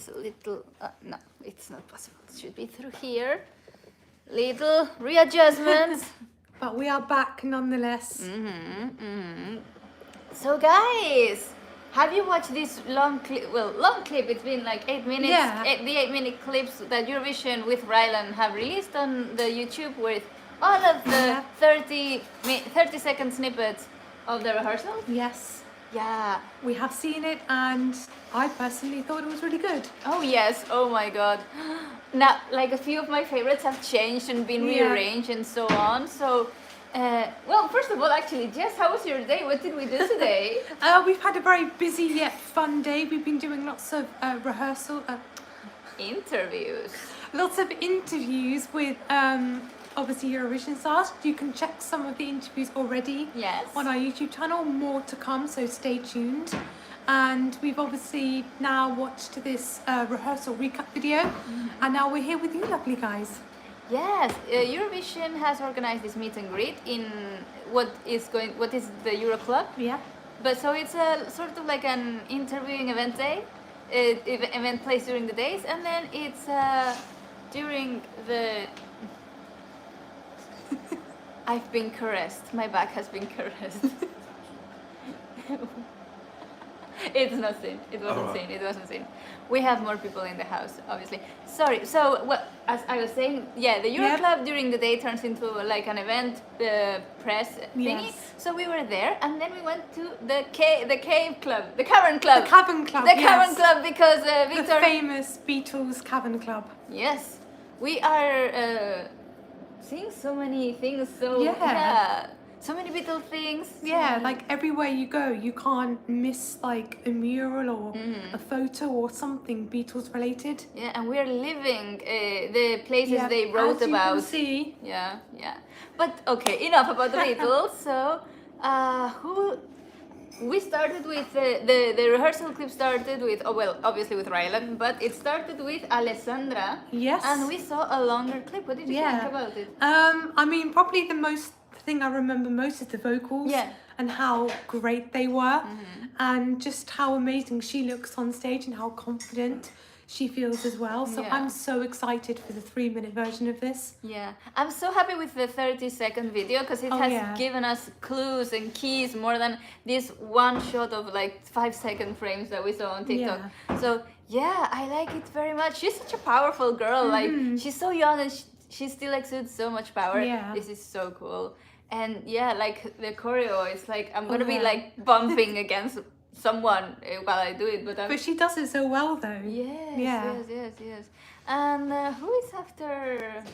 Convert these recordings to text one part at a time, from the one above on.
this little, no, it's not possible. It should be through here. Little readjustments. But we are back nonetheless. So guys, have you watched this long clip? Well, long clip, it's been like 8 minutes. Yeah. The 8-minute clips that Eurovision with Rylan have released on the YouTube with all of the 30-second snippets of the rehearsals. Yes, Yeah. we have seen it, and I personally thought it was really good. Oh yes, oh my god. Now, like a few of my favorites have changed and been rearranged and so on. So, well, first of all, actually, Jess, how was your day? What did we do today? We've had a very busy yet fun day. We've been doing lots of Interviews. lots of interviews with obviously Eurovision stars. You can check some of the interviews already Yes. on our YouTube channel. More to come, so stay tuned. And we've obviously now watched this rehearsal recap video, and now we're here with you, lovely guys. Yes, Eurovision has organized this meet and greet in what is the Euro Club. Yeah. But so it's a sort of like an interviewing event day, event place during the days, and then it's during the. I've been caressed. My back has been caressed. It's not seen. It wasn't seen. It wasn't seen. We have more people in the house, obviously. Sorry. So, well, as I was saying, yeah, the Euro Club during the day turns into like an event press thingy. Yes. So we were there, and then we went to the cave club, the cavern club. The Cavern Club. The yes. Cavern Club, because Victor. The famous Beatles Cavern Club. Yes, we are seeing so many things. So Yeah. so many little things. Yeah, like everywhere you go, you can't miss like a mural or a photo or something Beatles related. Yeah, and we're living the places Yeah, they wrote as you about. can see. Yeah, yeah. But okay, enough about the Beatles. So, we started with the rehearsal clip started with, oh well, obviously with Rylan, but it started with Alessandra. Yes. And we saw a longer clip. What did you think about it? I mean, probably the thing I remember most is the vocals. Yeah. And how great they were, and just how amazing she looks on stage and how confident she feels as well. So Yeah. I'm so excited for the 3-minute version of this. Yeah, I'm so happy with the 30-second video because it has given us clues and keys more than this one shot of like 5-second frames that we saw on TikTok. Yeah. So yeah, I like it very much. She's such a powerful girl. Like she's so young and she still exudes so much power. Yeah. This is so cool. And yeah, like the choreo, it's like I'm gonna be like bumping against someone while I do it, But she does it so well though. Yes. And who is after?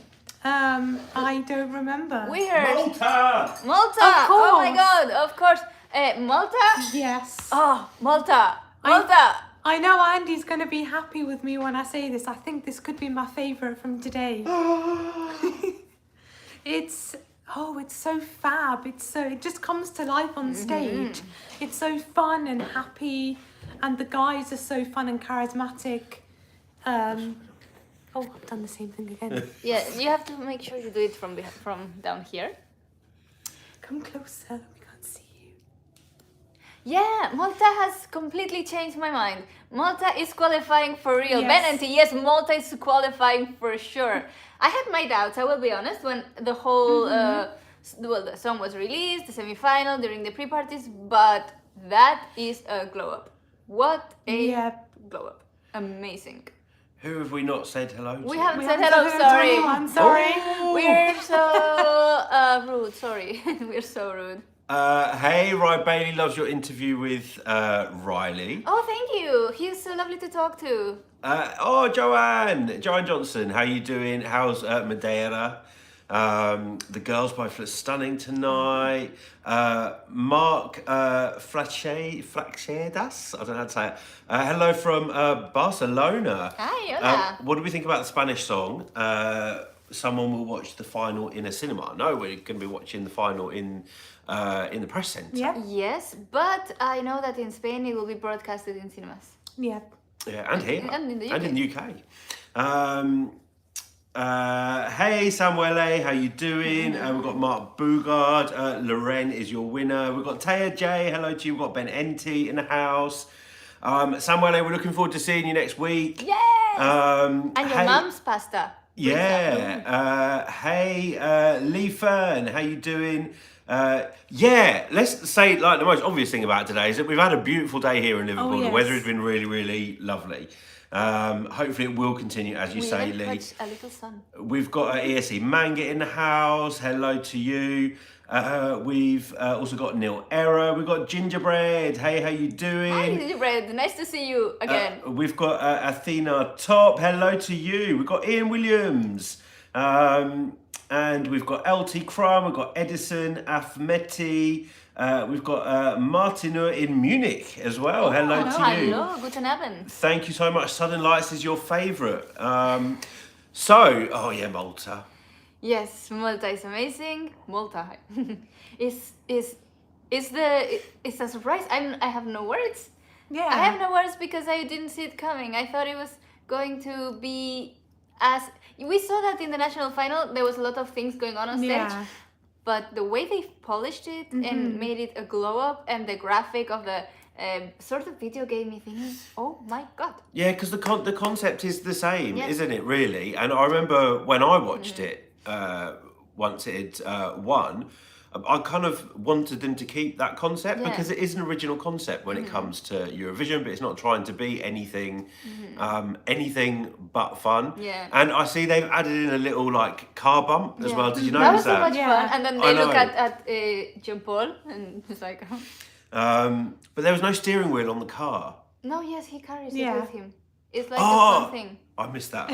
I don't remember. We heard Malta! Malta. Of Oh my course. god! Of course, Malta. Yes. Oh, Malta. Malta. I know Andy's going to be happy with me when I say this. I think this could be my favourite from today. It's so fab. It just comes to life on stage. It's so fun and happy, and the guys are so fun and charismatic. I've done the same thing again. Yeah, you have to make sure you do it from down here. Come closer. We can't see you. Yeah, Malta has completely changed my mind. Malta is qualifying for real. Yes. Ben and T, yes, Malta is qualifying for sure. I had my doubts, I will be honest, when the whole, the song was released, the semi-final, during the pre-parties, but that is a glow-up. What a glow-up. Amazing. Who have we not said hello to? We haven't We said haven't hello, said hello to sorry. anyone, sorry. Oh. We're so rude, sorry. We're so rude. Hey, Ryan Bailey loves your interview with Riley. Oh, thank you. He's so lovely to talk to. Joanne Johnson, how you doing? How's Madeira? The girls both look stunning tonight. Mark Flachedas, I don't know how to say it. Hello from Barcelona. Hi, hola. What do we think about the Spanish song? Someone will watch the final in a cinema. No, we're going to be watching the final in the press centre. Yeah. Yes, but I know that in Spain it will be broadcasted in cinemas. Yeah. Yeah, and here. And in the UK. And in the UK. Hey Samuele, how you doing? We've got Mark Bugard. Loren is your winner. We've got Taya J. Hello to you. We've got Ben Enty in the house. Samuele, we're looking forward to seeing you next week. Yes! And And your mum's pasta. Yeah. Hey, Lee Fern, how you doing? Let's say like the most obvious thing about today is that we've had a beautiful day here in Liverpool. Oh, The yes. weather has been really, really lovely. Hopefully it will continue, as you say, even Lee. touched a little sun. We've got ESC Manga in the house. Hello to you. We've also got Neil Era. We've got Gingerbread. Hey, how you doing? Hi, Gingerbread. Nice to see you again. We've got Athena Top. Hello to you. We've got Ian Williams. And we've got LT Crumb. We've got Edison, Afmeti. We've got Martina in Munich as well. Hello to you. Hello, guten Abend. Thank you so much. Southern Lights is your favourite. Malta. Yes, Malta is amazing. Malta is a surprise. I have no words. Yeah. I have no words because I didn't see it coming. I thought it was going to be as we saw that in the national final. There was a lot of things going on stage, Yeah. but the way they polished it and made it a glow up, and the graphic of the sort of video game thingy. Oh my god! Yeah, because the concept is the same, Yes. isn't it? Really. And I remember when I watched it once it had won. I kind of wanted them to keep that concept because it is an original concept when it comes to Eurovision, but it's not trying to be anything but fun. Yeah. And I see they've added in a little like car bump as well. Did you That notice was so much Yeah. fun. And then I they look know. at Jean Paul and it's like, But there was no steering wheel on the car. no, yes, he carries Yeah. it with him. It's like a fun thing. I missed that.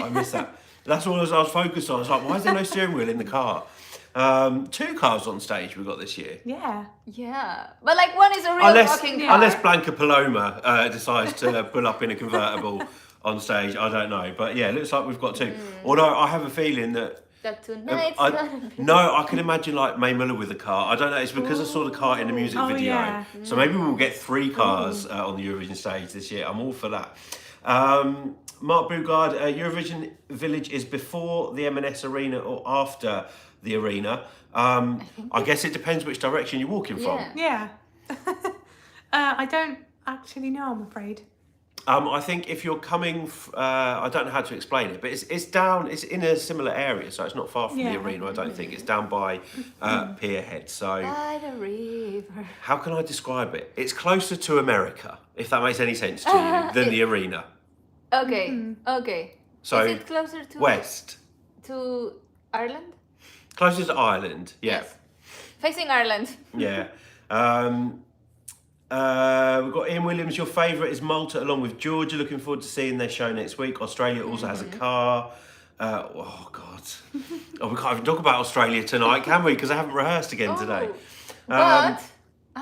That's all I was focused on. I was like, why is there no steering wheel in the car? 2 cars on stage we got this year. Yeah. Yeah, but like one is a real rocking car. Unless Blanca Paloma decides to pull up in a convertible on stage, I don't know. But yeah, it looks like we've got 2. Although I have a feeling that That tonight's gonna be. no, I can imagine like Mae Muller with a car. I don't know. It's because I saw the car in the music Oh, video. yeah. So maybe we'll get 3 cars on the Eurovision stage this year. I'm all for that. Mark Bugard, Eurovision Village is before the M&S Arena or after the arena. I guess it depends which direction you're walking from. Yeah. Yeah. I don't actually know, I'm afraid. I think if you're coming, I don't know how to explain it, but it's down. It's in a similar area, so it's not far from the Yeah. arena. I don't think it's down by Pierhead. So By the river. how can I describe it? It's closer to America, if that makes any sense to you, than the arena. Okay, okay. So is it closer to west, to Ireland? closer to Ireland. Yeah, Yes. Facing Ireland. yeah. We've got Ian Williams. Your favourite is Malta, along with Georgia. Looking forward to seeing their show next week. Australia also has a car. Oh God! We can't even talk about Australia tonight, can we? Because I haven't rehearsed again today. But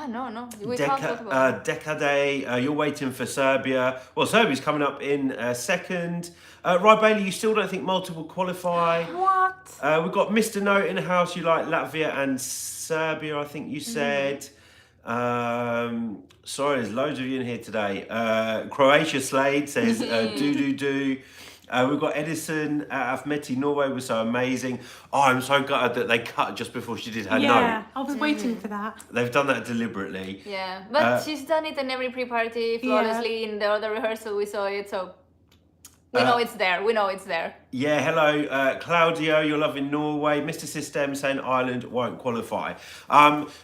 no, we can't talk about it. Decade, you're waiting for Serbia. Well, Serbia's coming up in second. Ryan Bailey, you still don't think Malta will qualify? What? We've got Mr. Note in the house. You like Latvia and Serbia, I think you said. Sorry, there's loads of you in here today. Croatia Slade says do. We've got Edison Afmeti. Norway was so amazing. Oh, I'm so gutted that they cut just before she did her Yeah, note. I was waiting for that. They've done that deliberately. Yeah, but she's done it in every pre-party flawlessly. In the other rehearsal, we saw it, so we know it's there. We know it's there. Yeah, hello, Claudio, you're loving Norway. Mr. System saying Ireland won't qualify.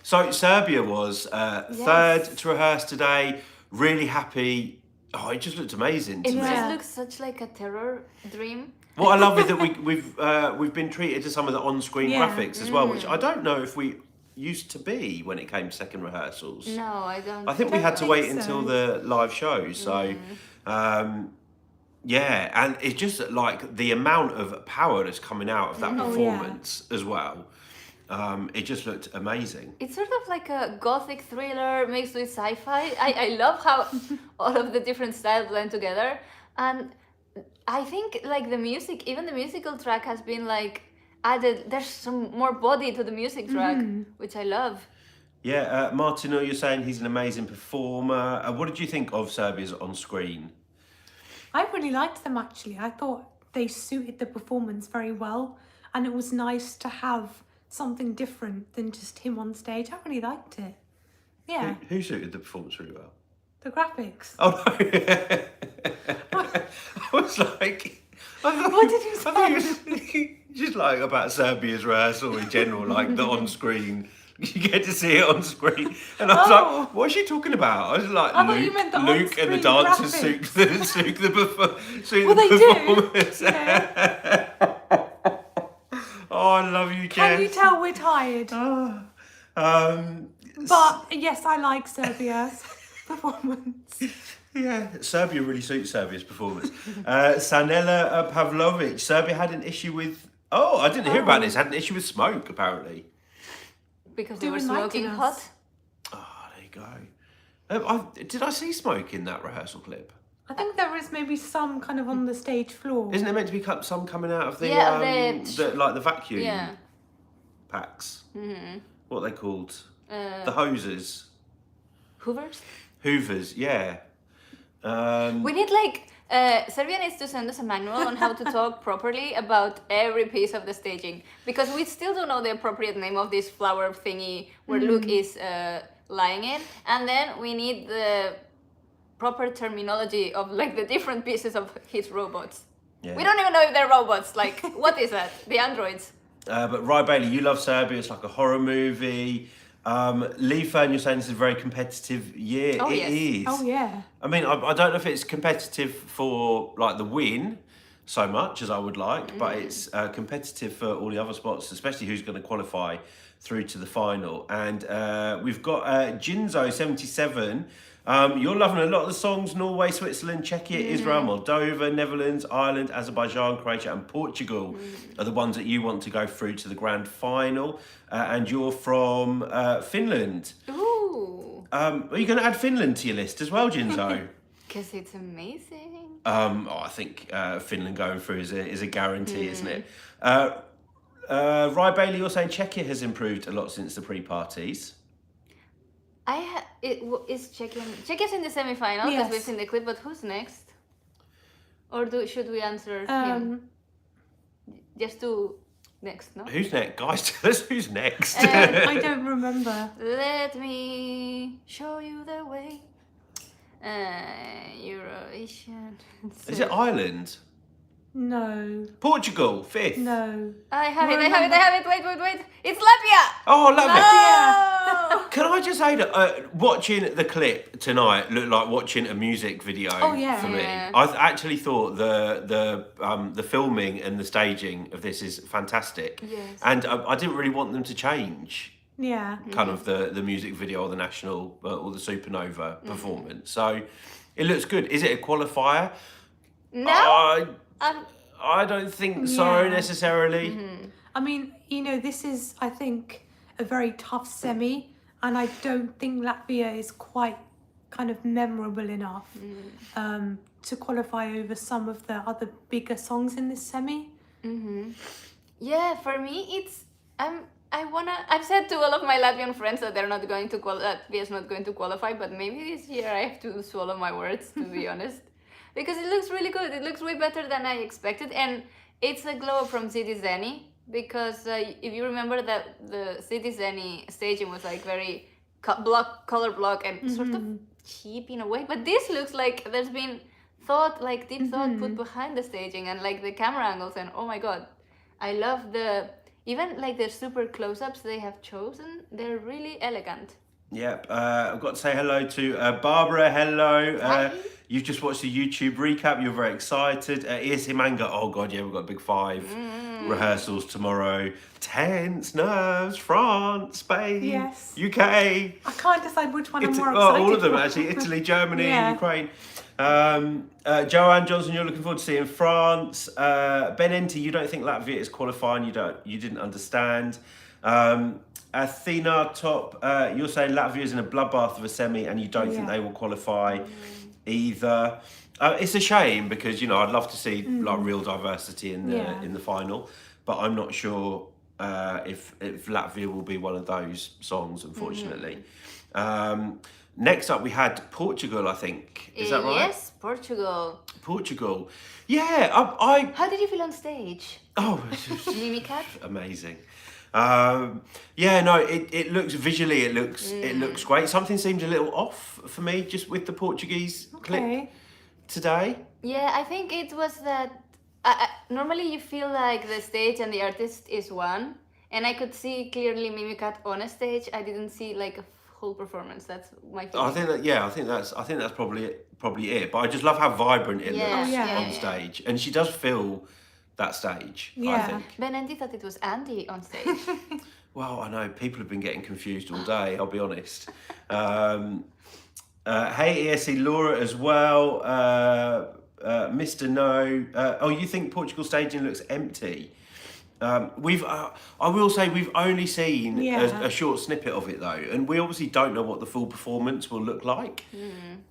So Serbia was third to rehearse today. Really happy. Oh, it just looked amazing to It me. just looks such like a terror dream. What I love is that we've been treated to some of the on-screen graphics as well, which I don't know if we used to be when it came to second rehearsals. No, I don't. I think we had to wait think so. until the live show. So, yeah, and it's just like the amount of power that's coming out of that performance as well. It just looked amazing. It's sort of like a gothic thriller mixed with sci-fi. I love how all of the different styles blend together, and I think like the music, even the musical track has been like added. There's some more body to the music track, which I love. Yeah, Martino, you're saying he's an amazing performer. What did you think of Serbia's on screen? I really liked them actually. I thought they suited the performance very well, and it was nice to have something different than just him on stage. I really liked it. Yeah. Who suited the performance really well? The graphics. Oh no! I was like, What did you say? I thought you just like about Serbia's rehearsal in general, like the on-screen. You get to see it on screen, and I was like, "What is she talking about?" I was like, I thought you meant the Luke and the on-screen dancers graphics. suit the Well, they do. performance. Yeah. Oh, I love you, Jess. Can you tell we're tired? But yes, I like Serbia's performance. Yeah, Serbia really suits Serbia's performance. Sanela Pavlovic. Serbia had an issue with. Oh, I didn't hear about this. Had an issue with smoke, apparently. Because they were Doing smoking lighting hot. us. Oh, there you go. Did I see smoke in that rehearsal clip? I think there is maybe some kind of on the stage floor. Isn't there meant to be some coming out of the Yeah, the vacuum Yeah. packs? Mm-hmm. What are they called? The hoses. Hoovers? Hoovers, yeah. We need Serbia needs to send us a manual on how to talk properly about every piece of the staging, because we still don't know the appropriate name of this flower thingy where Luke is lying in, and then we need the proper terminology of like the different pieces of his robots. Yeah. We don't even know if they're robots. Like, what is that? The androids. But Rye Bailey, you love Serbia. It's like a horror movie. Lee Fern, you're saying it's a very competitive year. Oh, It yes. is. Oh yeah. I mean, I don't know if it's competitive for like the win so much as I would like, but it's competitive for all the other spots, especially who's going to qualify through to the final. And we've got Jinzo 77. You're loving a lot of the songs: Norway, Switzerland, Czechia, Israel, Moldova, Netherlands, Ireland, Azerbaijan, Croatia, and Portugal are the ones that you want to go through to the grand final. And you're from Finland. Ooh. Are you going to add Finland to your list as well, Jinzo? Because it's amazing. I think Finland going through is a guarantee, isn't it? Rye Bailey, you're saying Czechia has improved a lot since the pre-parties. Is Czechia's in the semi-final because Yes. we've seen the clip, but who's next? Or should we answer him? Just do next, no? Who's next? Guys, tell us who's next. I don't remember. Let me show you the way. Eurovision. Is it Ireland? No. Portugal, 5th. No. I have it. Wait. It's Latvia! Oh, love it. Oh! Can I just say that watching the clip tonight looked like watching a music video for me. Yeah. I actually thought the filming and the staging of this is fantastic. Yes. And I didn't really want them to change Yeah. kind of the music video or the national or the supernova performance. So it looks good. Is it a qualifier? No? I don't think so Yeah. necessarily. I mean, this is, I think, a very tough semi, and I don't think Latvia is quite kind of memorable enough to qualify over some of the other bigger songs in this semi. Yeah, for me, it's I've said to all of my Latvian friends that they're not going to Latvia's not going to qualify, but maybe this year I have to swallow my words, to be honest. Because it looks really good. It looks way better than I expected, and it's a glow up from City Zeni. Because if you remember that the City Zeni staging was like very color block and sort of cheap in a way, but this looks like there's been deep thought put behind the staging and like the camera angles, and oh my god, I love even like the super close-ups they have chosen. They're really elegant. Yep, I've got to say hello to Barbara. Hello. Hi. You've just watched the YouTube recap. You're very excited. ESC Manga. Oh god, yeah, we've got a big 5 rehearsals tomorrow. Tense nerves. France, Spain, Yes. UK. I can't decide which one I'm more excited all of them for. actually. Italy, Germany, Yeah. Ukraine. Joanne Johnson, you're looking forward to seeing France. Ben Enti, you don't think Latvia is qualifying. You didn't understand. Athena Top, you're saying Latvia is in a bloodbath of a semi and you don't think they will qualify either. It's a shame because I'd love to see like real diversity in the final, but I'm not sure if Latvia will be one of those songs, unfortunately. Next up we had Portugal, I think. Is that right? Yes, Portugal. Portugal. Yeah, I How did you feel on stage? oh Mimi Cat? amazing. Yeah, no, it looks visually, it looks great. Something seemed a little off for me just with the Portuguese clip Okay. today. Yeah, I think it was that. Normally, you feel like the stage and the artist is one, and I could see clearly Mimikat on a stage. I didn't see like a whole performance. That's my feeling. I think that I think that's probably it. But I just love how vibrant it Yeah, looks yeah, on yeah. stage, and she does fill that stage. I Yeah. think. Benendi thought it was Andy on stage. Well, I know people have been getting confused all day. I'll be honest. Hey, ESC Laura as well. Mr. No. Oh, you think Portugal staging looks empty? I will say we've only seen Yeah. a short snippet of it though, and we obviously don't know what the full performance will look like.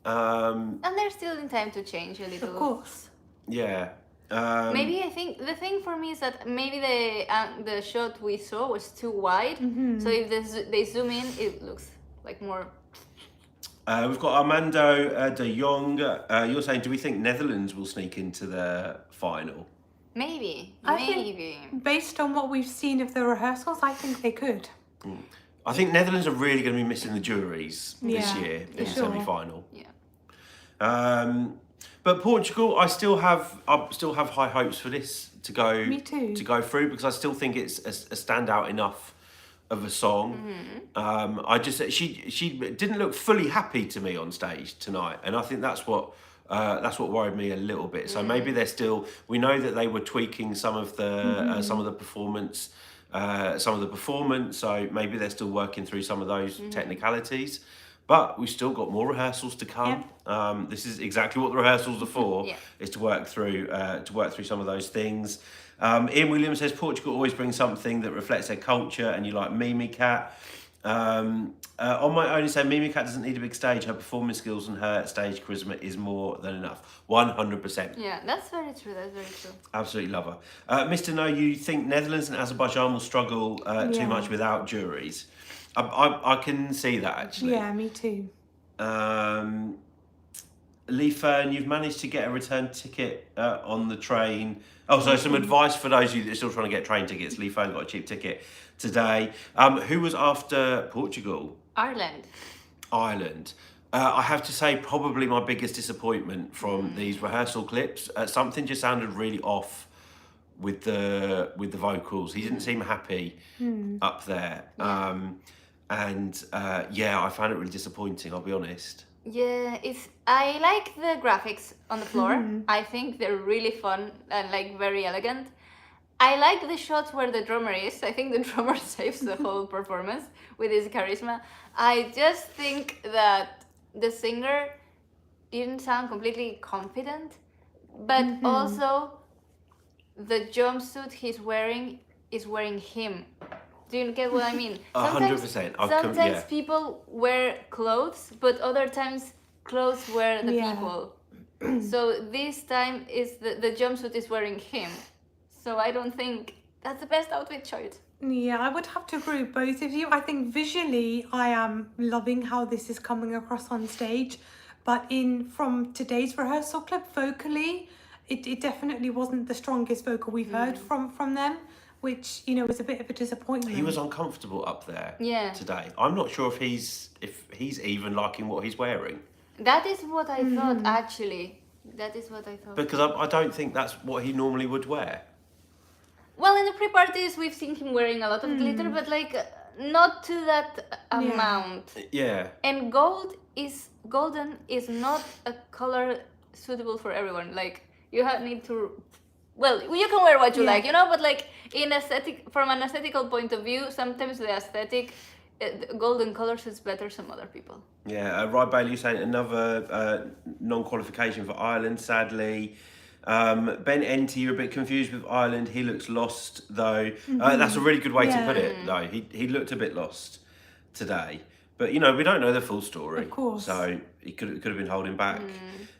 And they're still in time to change a little. Of course. Yeah. Maybe I think the thing for me is that maybe the shot we saw was too wide. So if they zoom in, it looks like more. We've got Armando de Jong. You're saying, do we think Netherlands will sneak into the final? Maybe. I think based on what we've seen of the rehearsals, I think they could. I think Netherlands are really going to be missing the juries this Yeah, year in the sure. semi-final. Yeah. But Portugal, I still have high hopes for this to go. Me too. To go through, because I still think it's a standout enough of a song. I just she didn't look fully happy to me on stage tonight, and I think that's what worried me a little bit. So maybe they're still. We know that they were tweaking some of the performance. So maybe they're still working through some of those technicalities. But we've still got more rehearsals to come. This is exactly what the rehearsals are for, is to work through some of those things. Ian Williams says Portugal always brings something that reflects their culture, and you like Mimikat. On my own, say Mimikat doesn't need a big stage. Her performance skills and her stage charisma is more than enough. 100%. Yeah, that's very true. That's very true. Absolutely love her. Mr. No, you think Netherlands and Azerbaijan will struggle too much without juries? I can see that actually. Yeah, me too. Lee Fern, you've managed to get a return ticket on the train. Oh, so some advice for those of you that are still trying to get train tickets. Lee Fern got a cheap ticket today. Who was after Portugal? Ireland. I have to say, probably my biggest disappointment from these rehearsal clips. Something just sounded really off with the vocals. He didn't seem happy up there. I found it really disappointing, I'll be honest. Yeah, I like the graphics on the floor. I think they're really fun and like very elegant. I like the shots where the drummer is. I think the drummer saves the whole performance with his charisma. I just think that the singer didn't sound completely confident, but also the jumpsuit he's wearing is wearing him. Do you get what I mean? 100%. Sometimes people wear clothes, but other times clothes wear the people. So this time the jumpsuit is wearing him. So I don't think that's the best outfit choice. Yeah, I would have to agree with both of you. I think visually I am loving how this is coming across on stage, but from today's rehearsal clip, vocally, it definitely wasn't the strongest vocal we've heard from them, which, was a bit of a disappointment. He was uncomfortable up there today. I'm not sure if he's even liking what he's wearing. That is what I thought, actually. That is what I thought. Because I don't think that's what he normally would wear. Well, in the pre-parties, we've seen him wearing a lot of glitter, but like not to that amount. Yeah. And golden is not a color suitable for everyone. Like you need to. Well, you can wear what you like, but like from an aesthetical point of view, sometimes the aesthetic, golden color suits better some other people. Yeah, Ryan Bailey, you're saying another non-qualification for Ireland, sadly. Ben Enty, you're a bit confused with Ireland. He looks lost, though. That's a really good way to put it, though. He looked a bit lost today. But, we don't know the full story. Of course. So he could have been holding back.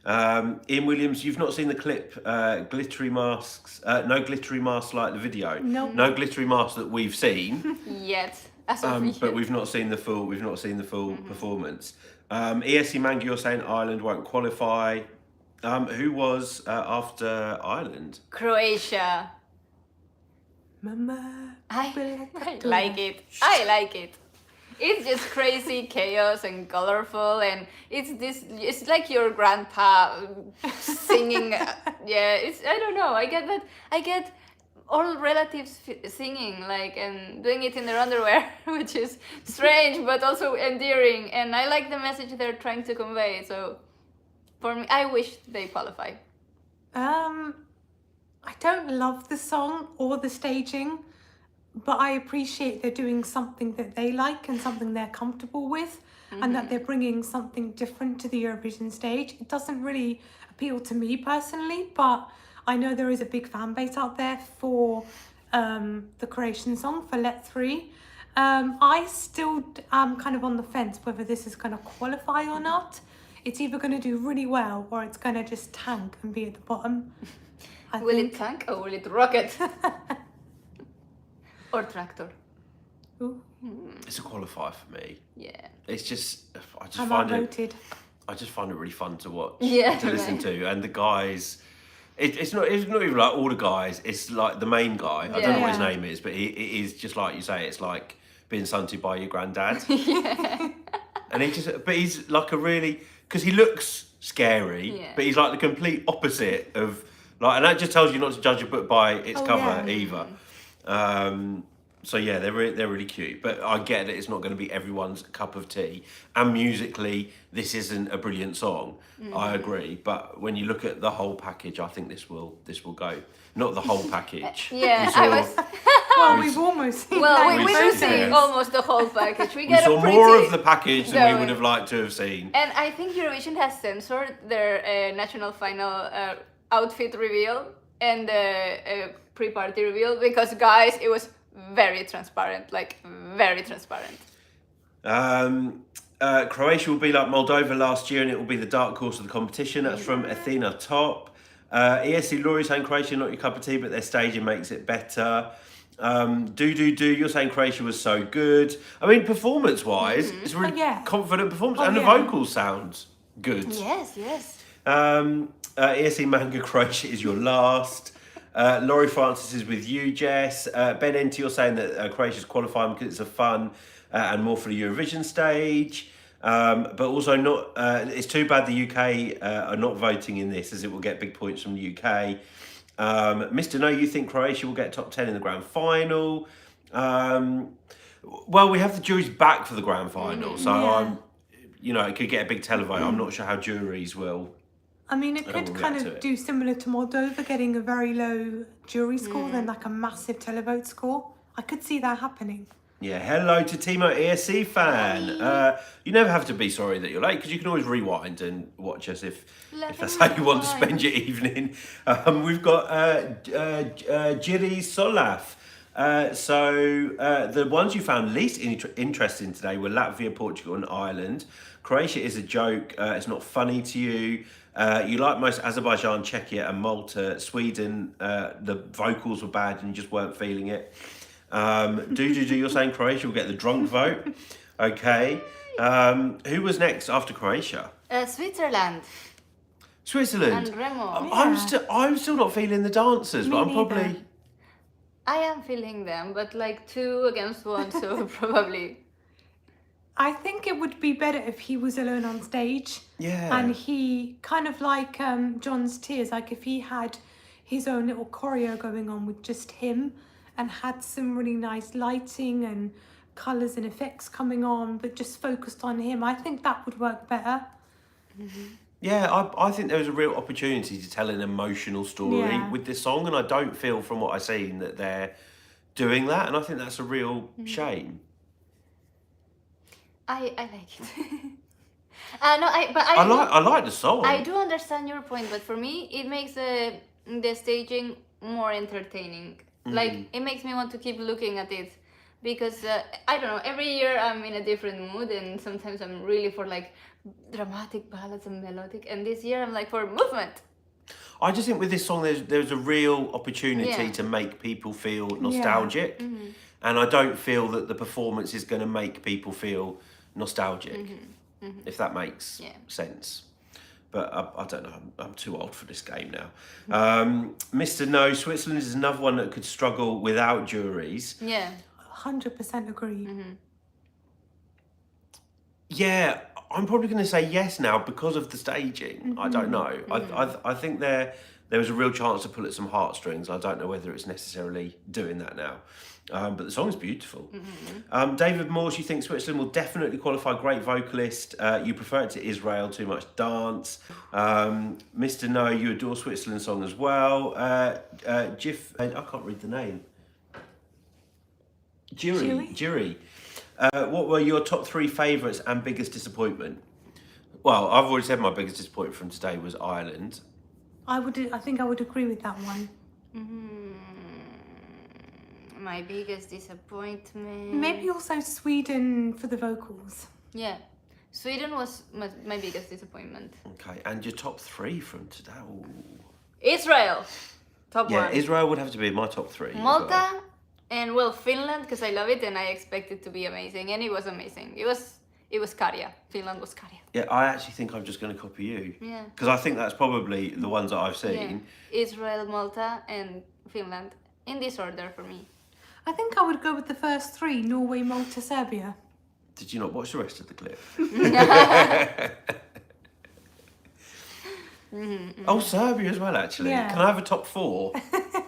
Ian Williams, you've not seen the clip, glittery masks. No glittery masks like the video. No. No glittery masks that we've seen. Yet. But we've not seen the full performance. ESC Manga, you're saying Ireland won't qualify. Who was after Ireland? Croatia. Mama. I like it. I like it. It's just crazy chaos and colorful, and it's like your grandpa singing. Yeah, I don't know. I get that. I get all relatives singing like and doing it in their underwear, which is strange but also endearing. And I like the message they're trying to convey. So, for me, I wish they qualify. I don't love the song or the staging, but I appreciate they're doing something that they like and something they're comfortable with, and that they're bringing something different to the Eurovision stage. It doesn't really appeal to me personally, but I know there is a big fan base out there for the Croatian song, for Let 3. I still am kind of on the fence whether this is going to qualify or not. It's either going to do really well or it's going to just tank and be at the bottom. Will it tank or will it rocket? Or tractor? Ooh, It's a qualifier for me. Yeah. It's just I just I'm find outvoted. I just find it really fun to watch, Yeah, to listen right. to, and the guys. It's not even like all the guys. It's like the main guy. I don't know what his Yeah. name is, but it is just like you say. It's like being sunted by your granddad. And he's like a really, because he looks scary, Yeah. but he's like the complete opposite of like, and that just tells you not to judge a book by its cover yeah. either. So yeah, they're really cute, but I get that it's not going to be everyone's cup of tea. And musically, this isn't a brilliant song. I agree, but when you look at the whole package, I think this will go. Not the whole package. Yeah, We saw- I was. Well, we've almost seen Well, that we with do both see days. almost the whole package. We We get saw a pretty. more of the package than we going. would have liked to have seen. And I think Eurovision has censored their national final outfit reveal and the pre-party reveal because, guys, it was very transparent, like very transparent. Croatia will be like Moldova last year, and it will be the dark horse of the competition. That's from Athena Top. ESC Laurie saying Croatia not your cup of tea, but their staging makes it better. You're saying Croatia was so good. I mean, performance-wise, it's a really confident performance, and the vocals sound good. Yes. ESC Manga Croatia is your last. Laurie Francis is with you, Jess. Ben Enti, you're saying that Croatia's qualifying because it's a fun and more for the Eurovision stage. But also not. It's too bad the UK are not voting in this, as it will get big points from the UK. Mr. No, you think Croatia will get top 10 in the grand final? Well, we have the juries back for the grand final, so it could get a big televote. I'm not sure how juries will. I mean, it could kind of do similar to Moldova, getting a very low jury score, then like a massive televote score. I could see that happening. Yeah, hello to Timo ESC fan. You never have to be sorry that you're late, because you can always rewind and watch us if that's how you want to spend your evening. We've got Jiri Solaf. The ones you found least interesting today were Latvia, Portugal and Ireland. Croatia is a joke. It's not funny to you. You like most Azerbaijan, Czechia and Malta. Sweden, the vocals were bad and you just weren't feeling it. You're saying Croatia will get the drunk vote. Okay. Who was next after Croatia? Switzerland. Switzerland. And Remo. I'm still not feeling the dancers, but I'm probably. I am feeling them, but like 2 against 1, so probably. I think it would be better if he was alone on stage. Yeah. And he kind of like John's Tears, like if he had his own little choreo going on with just him and had some really nice lighting and colours and effects coming on, but just focused on him, I think that would work better. Yeah, I think there was a real opportunity to tell an emotional story with this song, and I don't feel from what I've seen that they're doing that, and I think that's a real shame. I like it. I like the song. I do understand your point, but for me, it makes the staging more entertaining. Like, it makes me want to keep looking at it. Because, I don't know, every year I'm in a different mood, and sometimes I'm really for, like, dramatic ballads and melodic. And this year I'm, like, for movement. I just think with this song, there's a real opportunity to make people feel nostalgic. And I don't feel that the performance is going to make people feel nostalgic, if that makes sense. But I don't know, I'm too old for this game now. Mr. No, Switzerland is another one that could struggle without juries. Yeah. 100% agree. Yeah, I'm probably going to say yes now because of the staging. I don't know. I think there was a real chance to pull at some heartstrings. I don't know whether it's necessarily doing that now. But the song's beautiful. David Morse, you think Switzerland will definitely qualify, great vocalist. You prefer it to Israel, too much dance. Mr. No, you adore Switzerland song as well. Jif, I can't read the name. Jury. What were your top 3 favourites and biggest disappointment? Well, I've already said my biggest disappointment from today was Ireland. I think I would agree with that one. My biggest disappointment. Maybe also Sweden for the vocals. Yeah. Sweden was my biggest disappointment. Okay, and your top 3 from today? Ooh. Israel. Top 1. Yeah, Israel would have to be in my top 3. Malta. As well. And well, Finland, because I love it and I expect it to be amazing, and it was amazing. It was Karja. Finland was Karja. Yeah, I actually think I'm just going to copy you. Yeah. Because I think that's probably the ones that I've seen. Yeah. Israel, Malta, and Finland in this order for me. I think I would go with the first 3: Norway, Malta, Serbia. Did you not watch the rest of the clip? Oh, Serbia as well, actually. Yeah. Can I have a top 4? Am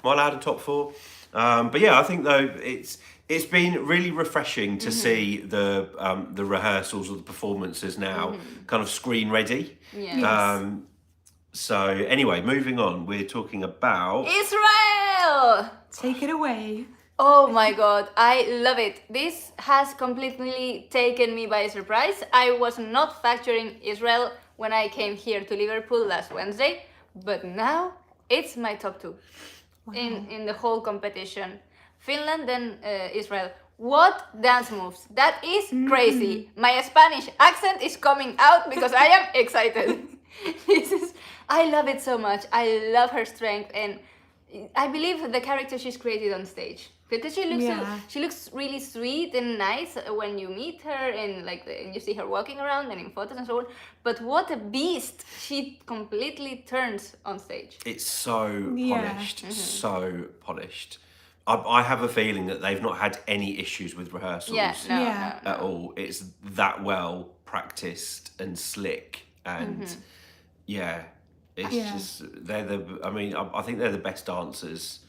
I allowed a top 4? But yeah, I think though it's been really refreshing to see the rehearsals or the performances now kind of screen ready. Yeah. So anyway, moving on, we're talking about Israel! Take it away. Oh my god, I love it. This has completely taken me by surprise. I was not factoring Israel when I came here to Liverpool last Wednesday, but now it's my top 2 in the whole competition. Finland, then Israel. What dance moves? That is crazy. My Spanish accent is coming out because I am excited. I love it so much. I love her strength, and I believe the character she's created on stage. Because she looks really sweet and nice when you meet her and and you see her walking around and in photos and so on. But what a beast she completely turns on stage. It's so polished, so polished. I have a feeling that they've not had any issues with rehearsals at all. It's that well practiced and slick, and it's just I think they're the best dancers.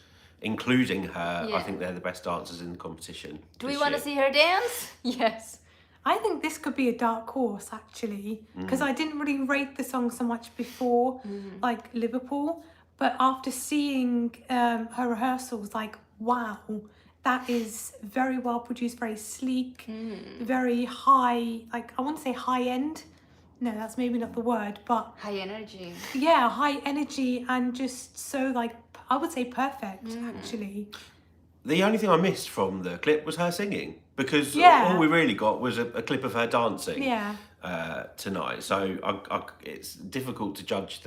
Including her, I think they're the best dancers in the competition. Do we want to see her dance? Yes. I think this could be a dark horse, actually, because I didn't really rate the song so much before, like Liverpool, but after seeing her rehearsals, wow, that is very well produced, very sleek, very high, I want to say high end. No, that's maybe not the word, but... High energy. Yeah, high energy and just so, I would say perfect, actually. The only thing I missed from the clip was her singing, because all we really got was a clip of her dancing tonight. So it's difficult to judge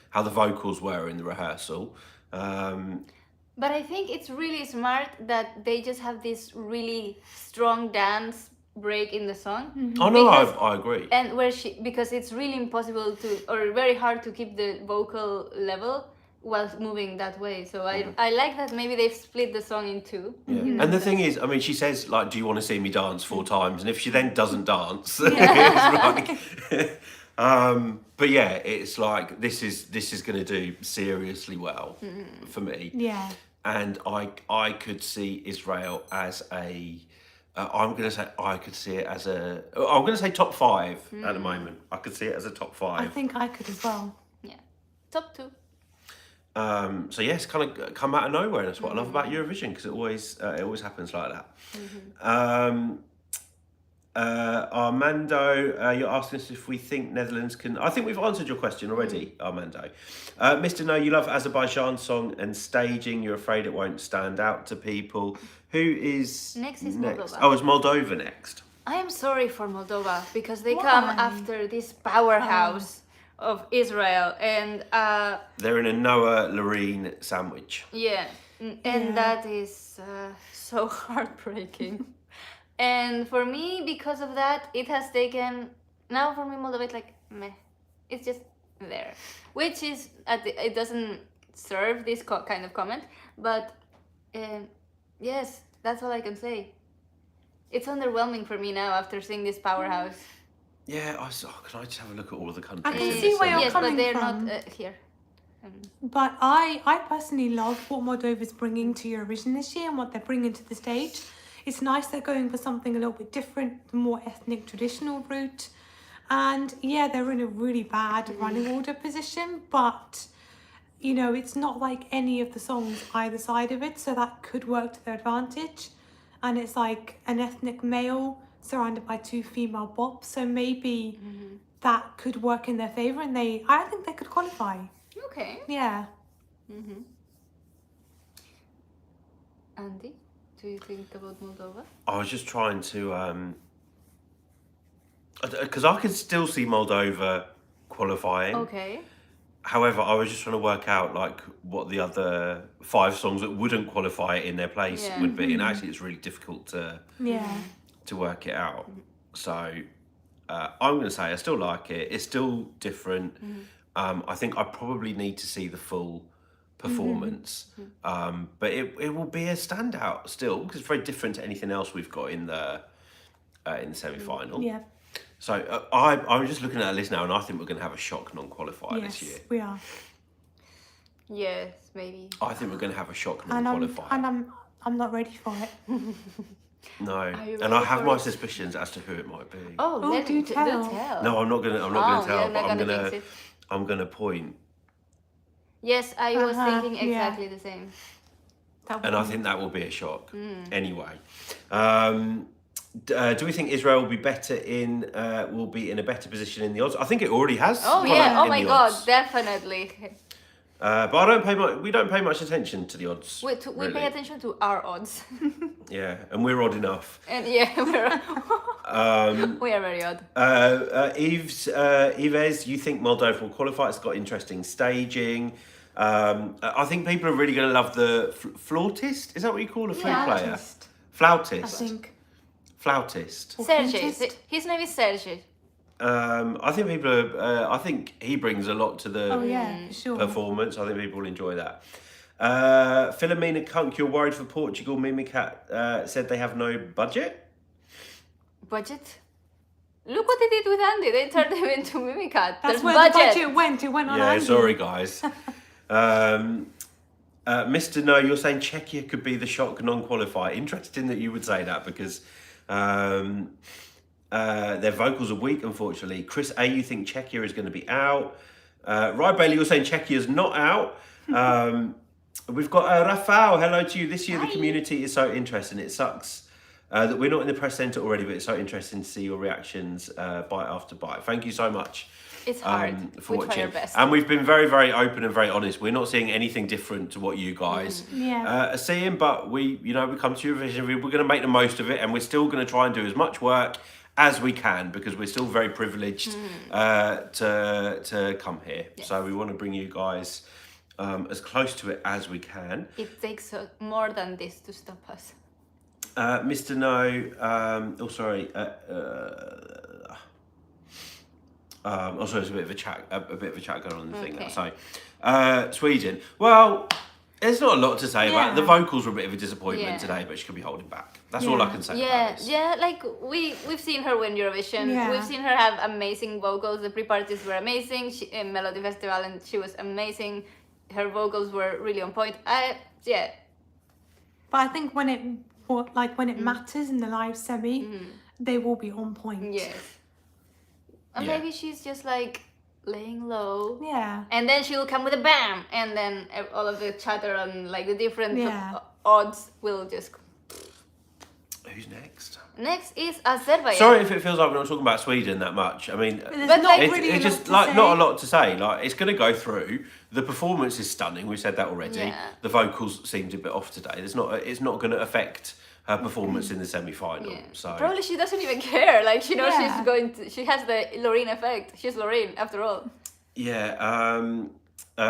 how the vocals were in the rehearsal. But I think it's really smart that they just have this really strong dance break in the song. Oh no, I agree. And because it's really impossible or very hard to keep the vocal level while moving that way. So I like that maybe they've split the song in 2. Yeah. And the thing is, I mean, she says do you want to see me dance 4 times? And if she then doesn't dance, it's but yeah, it's this is going to do seriously well for me. Yeah. And I could see Israel as I'm going to say I could see it as I'm going to say top 5 at the moment. I could see it as a top 5. I think I could as well. Yeah. Top 2. So yes, kind of come out of nowhere. And that's what I love about Eurovision, because it always happens like that. Armando, you're asking us if we think Netherlands can... I think we've answered your question already, Armando. Mr. No, you love Azerbaijan song and staging. You're afraid it won't stand out to people. Who is next? Moldova. Oh, is Moldova next? I am sorry for Moldova, because they come after this powerhouse of Israel, and they're in a Noah Loreen sandwich. Yeah, and that is so heartbreaking. And for me, because of that, it has taken... Now for me, Moldova is meh. It's just there, which is it doesn't serve this kind of comment, but yes, that's all I can say. It's underwhelming for me now after seeing this powerhouse. Yeah, can I just have a look at all of the countries? I can in see this where you're semi-final? Yes, but coming they're from. not here. But I personally love what Moldova's bringing to Eurovision this year and what they're bringing to the stage. It's nice they're going for something a little bit different, the more ethnic traditional route. And yeah, they're in a really bad running order position, but you know, it's not like any of the songs either side of it, so that could work to their advantage. And it's like an ethnic male surrounded by two female bops, so maybe that could work in their favour, and I think they could qualify. Okay. Yeah. Andy, do you think about Moldova? I was just trying to, because I could still see Moldova qualifying. Okay. However, I was just trying to work out like what the other 5 songs that wouldn't qualify in their place Yeah. would be, and actually it's really difficult Yeah. to work it out. So I'm going to say I still like it. It's still different. I think I probably need to see the full performance, but it will be a standout still because it's very different to anything else we've got in the semi-final. Yeah. So I'm just looking at a list now, and I think we're going to have a shock non-qualifier Yes, this year. we are. Yes, maybe. I think we're going to have a shock And non-qualifier. I'm not ready for it. No, you and I ready have for my it? suspicions as to who it might be. Oh, Oh, let do do tell. tell. No, I'm not going to Oh, tell, you're but not I'm gonna going jinx to it. I'm going to point. Yes, I was thinking yeah. exactly the same. That And I would be- think that will be a shock. Anyway, do we think Israel will be will be in a better position in the odds? I think it already has. Oh come yeah, out oh in my the god, odds. definitely. But I don't pay much. We don't pay much attention to the odds. We really. pay attention to our odds. Yeah, and we're odd enough. And yeah, we are very odd. Yves, you think Moldova will qualify? It's got interesting staging. I think people are really going to love the flautist. Is that what you call a flute Yeah. player? Flautist, Flautist. I think. Flautist. Sergej. Flautist? His name is Sergej. I think people are. I think he brings a lot to the Oh yeah, for sure. performance. I think people will enjoy that. Philomena Kunk, you're worried for Portugal. Mimicat said they have no budget. Budget? Look what they did with Andy. They turned him into Mimicat. That's There's where budget. the budget went. It went on Yeah, Andy. sorry guys. Mr. No, you're saying Czechia could be the shock non-qualifier. Interesting that you would say that because their vocals are weak, unfortunately. Chris A, you think Czechia is going to be out. Ryan Bailey, you're saying Czechia's not out. We've got Rafael, hello to you. This year the community is so interesting. It sucks that we're not in the press centre already, but it's so interesting to see your reactions bite after bite. Thank you so much. It's hard. For We try our watching. best. And we've been very, very open and very honest. We're not seeing anything different to what you guys Yeah. are seeing, but we come to Eurovision, we're going to make the most of it, and we're still going to try and do as much work as we can because we're still very privileged to come here. Yes. So we want to bring you guys as close to it as we can. It takes more than this to stop us. Mr. No, sorry, there's a bit of a chat going on in the thing now. Okay. So, Sweden. Well, there's not a lot to say about it. The Yeah. vocals were a bit of a disappointment Yeah. today, but she could be holding back. That's all I can say Yeah, about this. yeah, like we've seen her win Eurovision. Yeah. We've seen her have amazing vocals. The pre-parties were amazing. She in Melody Festival, and she was amazing. Her vocals were really on point. Yeah, But I think when it matters in the live semi, they will be on point. yes. And Yeah. maybe she's just like laying low. Yeah. And then she'll come with a bam, and then all of the chatter on like the different Yeah. odds will just. Who's next? Next is Azerbaijan. Sorry if it feels like we're not talking about Sweden that much. I mean, There's But, not like, really a it's lot just to like say. not a lot to say. Like it's going to go through. The performance is stunning. We said that already. Yeah. The vocals seemed a bit off today. It's not going to affect her performance in the semi-final. Yeah. So Probably she doesn't even care. Like she knows Yeah. she's going to. She has the Loreen effect. She's Loreen after all. yeah.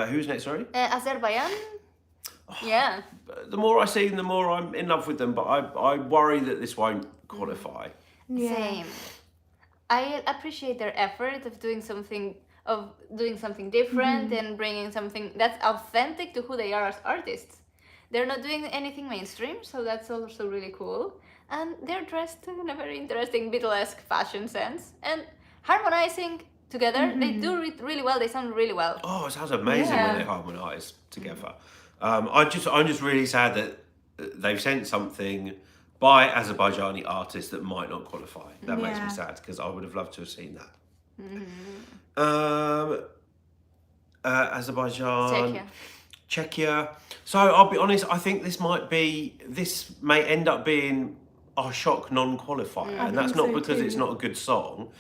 Who's next? Sorry. Azerbaijan. Yeah. The more I see them, the more I'm in love with them. But I worry that this won't qualify. Yeah. Same. I appreciate their effort of doing something of doing something different and bringing something that's authentic to who they are as artists. They're not doing anything mainstream, so that's also really cool. And they're dressed in a very interesting Beatlesque fashion sense and harmonizing together. They do it really well. They sound really well. Oh, it sounds amazing when they harmonise together. I'm just really sad that they've sent something by Azerbaijani artists that might not qualify. That makes me sad because I would have loved to have seen that. Azerbaijan, Czechia. So I'll be honest. I think this may end up being our shock non-qualifier, and that's not because it's not a good song.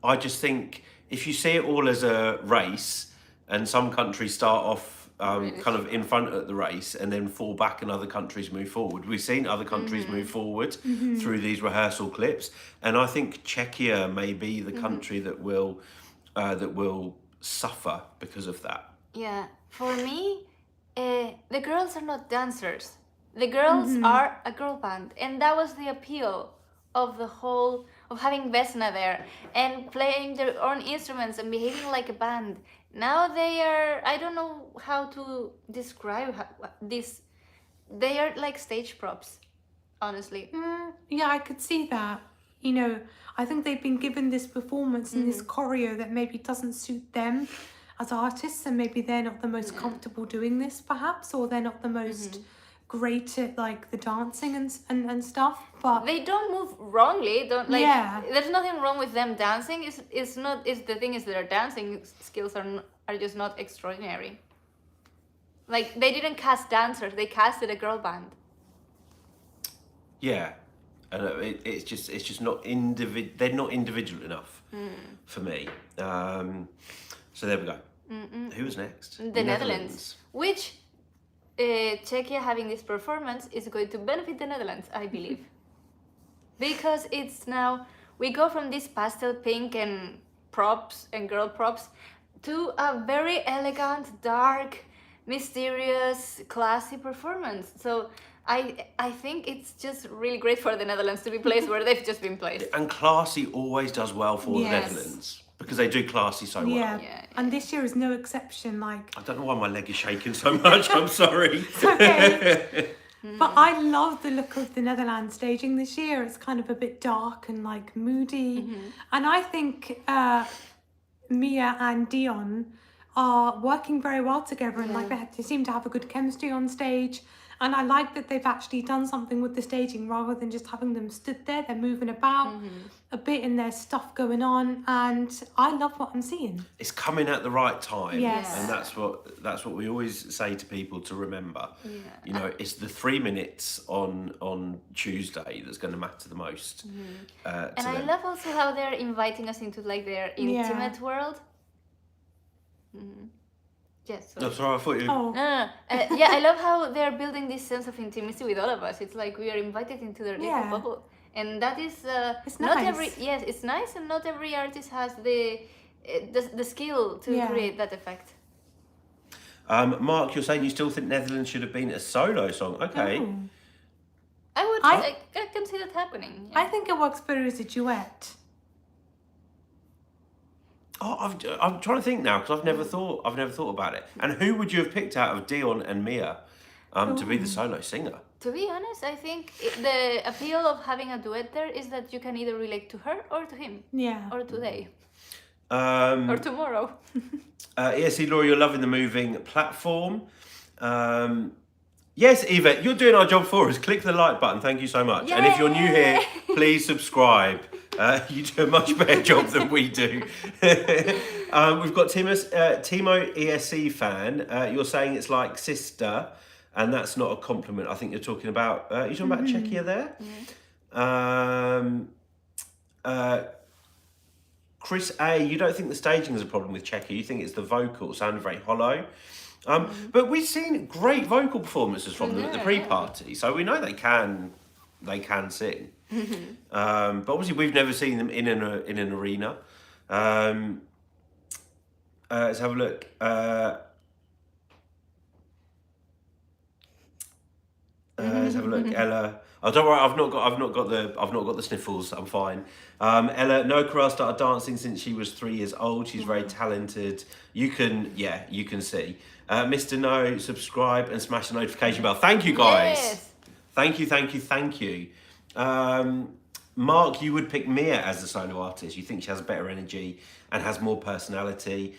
I just think if you see it all as a race, and some countries start off kind of in front at the race and then fall back and other countries move forward. We've seen other countries move forward through these rehearsal clips, and I think Czechia may be the country that will suffer because of that. Yeah, for me, the girls are not dancers. The girls are a girl band, and that was the appeal of the whole of having Vesna there and playing their own instruments and behaving like a band. Now they are, I don't know how to describe this. They are like stage props, honestly. Yeah, I could see that. You know, I think they've been given this performance and this choreo that maybe doesn't suit them as artists, and maybe they're not the most comfortable doing this, perhaps, or they're not the most great at like the dancing and stuff. But they don't move wrongly. There's nothing wrong with them dancing. It's the thing is their dancing skills are just not extraordinary. Like they didn't cast dancers. They casted a girl band. Yeah. And it's just not they're not individual enough for me. So there we go. Who was next? The Netherlands. Which Czechia having this performance is going to benefit the Netherlands, I believe. Because it's now, we go from this pastel pink and props and girl props to a very elegant, dark, mysterious, classy performance. So I think it's just really great for the Netherlands to be placed where they've just been placed. And classy always does well for the Netherlands because they do classy so well. Yeah, and this year is no exception. Like I don't know why my leg is shaking so much. I'm sorry. It's okay. But I love the look of the Netherlands staging this year. It's kind of a bit dark and like moody, and I think Mia and Dion are working very well together, and like they seem to have a good chemistry on stage. And I like that they've actually done something with the staging rather than just having them stood there. They're moving about a bit and there's stuff going on, and I love what I'm seeing. It's coming at the right time. Yes. And that's what we always say to people to remember. Yeah. You know, it's the 3 minutes on Tuesday that's going to matter the most. And I love also how they're inviting us into like their intimate world. Yes. No, sorry, I thought you. Oh. No. Yeah, I love how they're building this sense of intimacy with all of us. It's like we are invited into their little bubble, and that is it's not nice. every. Yes, it's nice, and not every artist has the skill to create that effect. Mark, you're saying you still think Netherlands should have been a solo song? Okay. Oh. I can see that happening. Yeah. I think it works better as a duet. Oh, I'm trying to think now because I've never thought about it. And who would you have picked out of Dion and Mia to be the solo singer? To be honest, I think the appeal of having a duet there is that you can either relate to her or to him. Yeah. Or today. Or tomorrow. ESC Laura, you're loving the moving platform. Yes, Yvette, you're doing our job for us. Click the like button. Thank you so much. Yay! And if you're new here, please subscribe. You do a much better job than we do. We've got Timo ESC fan. You're saying it's like sister, and that's not a compliment. I think you're talking about. You're talking about Czechia there. Chris A, you don't think the staging is a problem with Czechia. You think it's the vocal sounded very hollow. But we've seen great vocal performances from them at the pre-party, so we know they can sing. But obviously we've never seen them in an arena. Let's have a look. Let's have a look. Ella. Oh, don't worry. I've not got the sniffles. I'm fine. Ella. No, Corral started dancing since she was 3 years old. She's very talented. You can see. Mr. No, subscribe and smash the notification bell. Thank you, guys. Yes. Thank you. Mark, you would pick Mia as a solo artist. You think she has better energy and has more personality.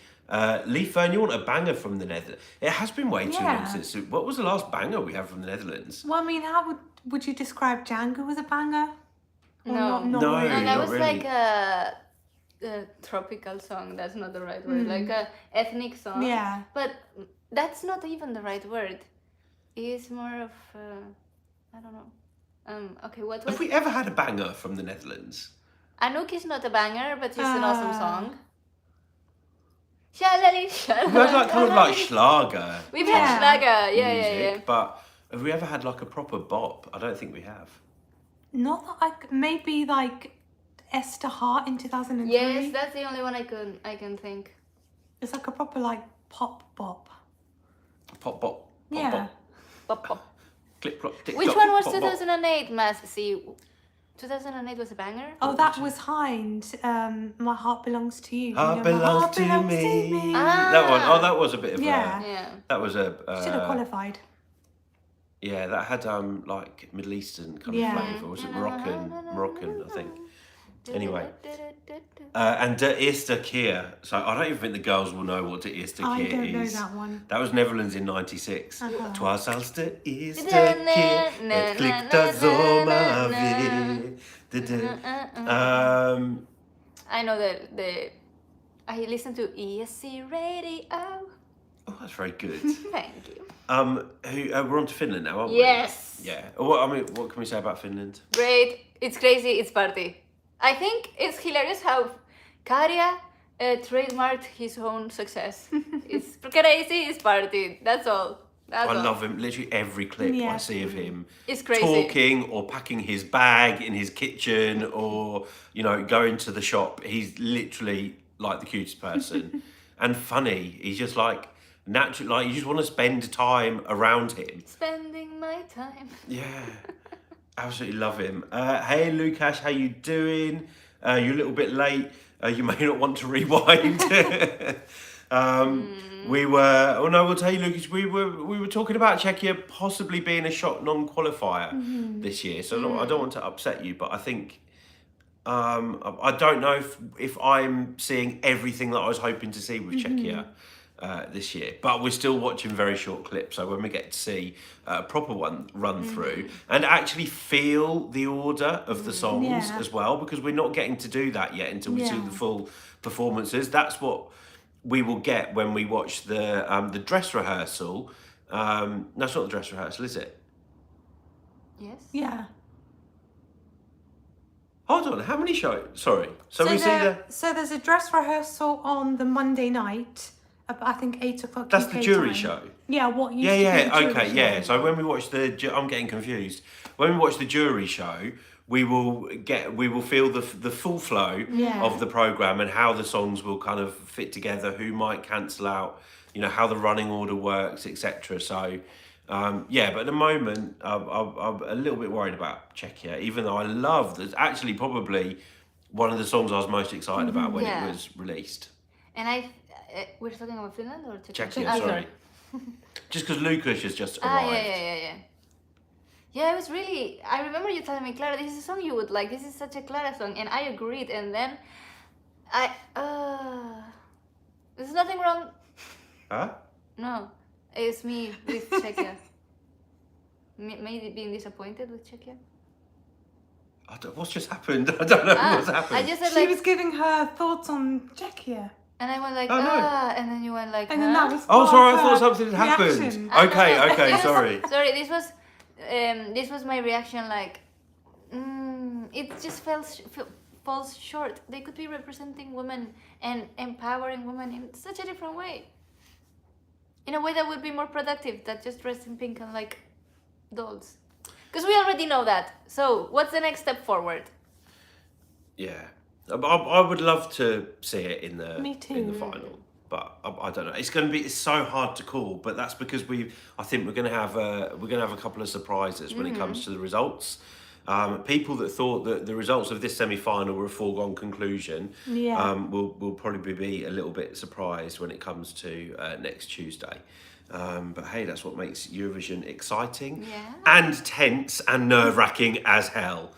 Lee Fern, you want a banger from the Netherlands? It has been way too long since. What was the last banger we had from the Netherlands? Well, I mean, how would you describe Django as a banger? Or No. not No. really? No, that not was really. like a tropical song. That's not the right word. Like a ethnic song. Yeah. But that's not even the right word. It's more of I don't know. Okay, what was? Have we ever had a banger from the Netherlands? Anouk is not a banger, but it's an awesome song. Shalali, shalali. We had like kind of like Schlager. We've had Schlager, music, yeah. But have we ever had like a proper bop? I don't think we have. Not that maybe like Esther Hart in 2003. Yes, that's the only one I can think. It's like a proper like pop bop. Pop bop. Yeah. Bop. Pop, pop. Click clop. Tick Which clop, one was pop, bop. 2008, Mas? See, 2008 was a banger? Oh, that was Hind. My Heart Belongs to You. Heart My belongs to me. Ah. That one. Oh, that was a bit of Yeah. Yeah. That was a. Should have qualified. Yeah, that had like Middle Eastern kind Yeah. of flavour. Was it Moroccan, I think. Anyway. And De Eerste Keer. So I don't even think the girls will know what De Eerste Keer I don't know is. that one. That was Netherlands in '96. Uh-huh. Twas als de eerste keer het klikte zomaar weer. I know I listen to ESC Radio. Oh, that's very good. Thank you. We're on to Finland now, aren't we? Yes. Yeah. What can we say about Finland? Great. It's crazy. It's party. I think it's hilarious how Karja trademarked his own success. It's crazy. It's party. That's all. I love him. Literally every clip I see of him It's crazy. talking or packing his bag in his kitchen or, going to the shop. He's literally like the cutest person and funny. He's just like natural. Like you just want to spend time around him. Spending my time. Yeah. Absolutely love him. Hey, Lukash, how you doing? You're a little bit late. You may not want to rewind. We'll tell you, Lucas. We were talking about Czechia possibly being a shot non-qualifier this year. So I don't want to upset you, but I think I don't know if I'm seeing everything that I was hoping to see with Czechia this year. But we're still watching very short clips. So when we get to see a proper one run through and actually feel the order of the songs as well, because we're not getting to do that yet until we see the full performances. That's what we will get when we watch the dress rehearsal. That's not the dress rehearsal, is it? Yes. Yeah. Hold on, how many shows? Sorry. So we see So there's a dress rehearsal on the Monday night. I think 8 o'clock. That's UK the jury time. show. Yeah, what used to be the jury Okay, show. yeah. So when we watch I'm getting confused. When we watch the jury show, we will feel the full flow of the program and how the songs will kind of fit together, who might cancel out, how the running order works, etc. So, but at the moment, I'm a little bit worried about Czechia, even though I love that's actually probably one of the songs I was most excited about when it was released. And we're talking about Finland or Czechia, Oh, sorry. Just because Lucas has just arrived. Yeah, it was really. I remember you telling me, Clara, this is a song you would like. This is such a Clara song, and I agreed. And then there's nothing wrong. Huh? No, it's me with Czechia. Maybe being disappointed with Czechia. What's just happened? I don't know what's happened. I just said She was giving her thoughts on Czechia. and I went like, Oh, no. and then you went like, And then that was Oh, part sorry, of I thought her something had happened. reaction. Okay, sorry. Sorry, this was my reaction. Like, it just falls short. They could be representing women and empowering women in such a different way. In a way that would be more productive than just dressed in pink and like dolls. Because we already know that. So, what's the next step forward? Yeah, I would love to see it in the Me too. in the final, but I don't know. It's so hard to call, but that's because I think we're going to have a couple of surprises when it comes to the results. People that thought that the results of this semi-final were a foregone conclusion will probably be a little bit surprised when it comes to next Tuesday. But hey, that's what makes Eurovision exciting and tense and nerve-wracking as hell.